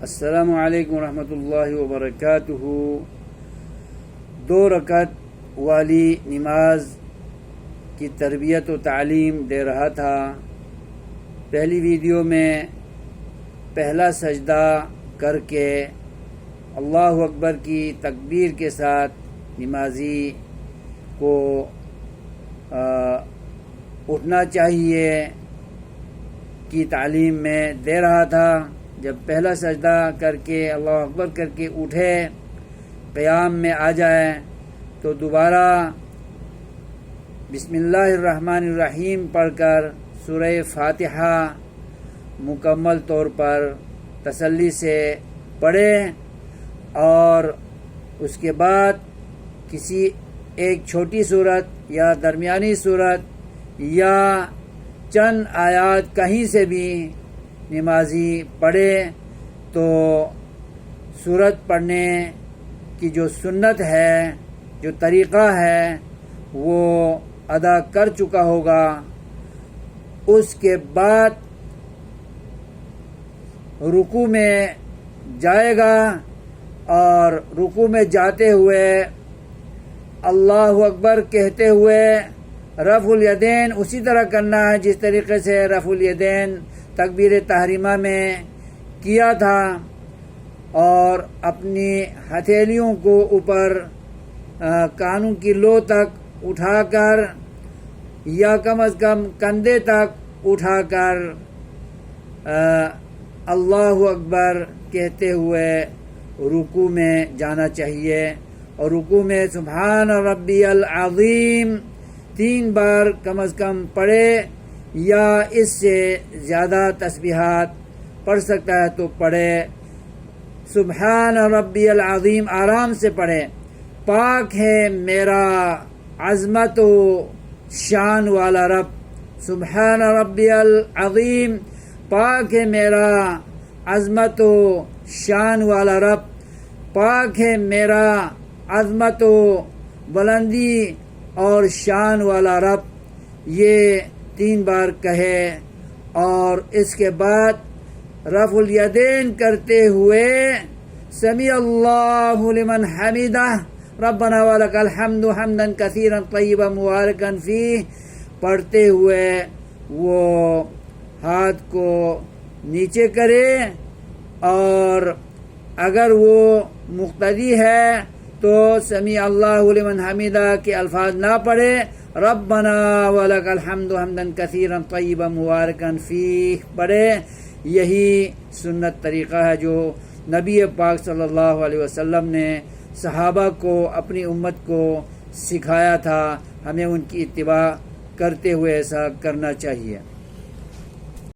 السلام علیکم ورحمۃ اللہ وبرکاتہ۔ 2 رکعت والی نماز کی تربیت و تعلیم دے رہا تھا۔ پہلی ویڈیو میں پہلا سجدہ کر کے اللہ اکبر کی تکبیر کے ساتھ نمازی کو اٹھنا چاہیے کی تعلیم میں دے رہا تھا۔ جب پہلا سجدہ کر کے اللہ اکبر کر کے اٹھے، قیام میں آ جائے تو دوبارہ بسم اللہ الرحمن الرحیم پڑھ کر سورہ فاتحہ مکمل طور پر تسلی سے پڑھے، اور اس کے بعد کسی ایک چھوٹی سورت یا درمیانی سورت یا چند آیات کہیں سے بھی نمازی پڑھے تو سورت پڑھنے کی جو سنت ہے، جو طریقہ ہے، وہ ادا کر چکا ہوگا۔ اس کے بعد رکوع میں جائے گا، اور رکوع میں جاتے ہوئے اللہ اکبر کہتے ہوئے رفع الیدین اسی طرح کرنا ہے جس طریقے سے رفع الیدین تکبیر تحریمہ میں کیا تھا، اور اپنی ہتھیلیوں کو اوپر کانوں کی لو تک اٹھا کر یا کم از کم کندھے تک اٹھا کر اللہ اکبر کہتے ہوئے رکوع میں جانا چاہیے، اور رکوع میں سبحان ربی العظیم 3 بار کم از کم پڑھے، یا اس سے زیادہ تسبیحات پڑھ سکتا ہے تو پڑھے۔ سبحان ربی العظیم آرام سے پڑھے۔ پاک ہے میرا عظمت و شان والا رب، سبحان ربی العظیم، پاک ہے میرا عظمت و شان والا رب، پاک ہے میرا عظمت و بلندی اور شان والا رب، یہ 3 بار کہے، اور اس کے بعد رفع الیدین کرتے ہوئے سمیع اللہ لمن حمدہ ربنا ولک الحمد حمدا کثیرا طیبا مبارکا فیہ پڑھتے ہوئے وہ ہاتھ کو نیچے کرے، اور اگر وہ مقتدی ہے تو سمیع اللہ لمن حمدہ کے الفاظ نہ پڑھے، ربنا ولک الحمد حمدا کثیرا طیبا مبارکا فیہ پڑھے۔ یہی سنت طریقہ ہے جو نبی پاک صلی اللہ علیہ وسلم نے صحابہ کو، اپنی امت کو سکھایا تھا۔ ہمیں ان کی اتباع کرتے ہوئے ایسا کرنا چاہیے۔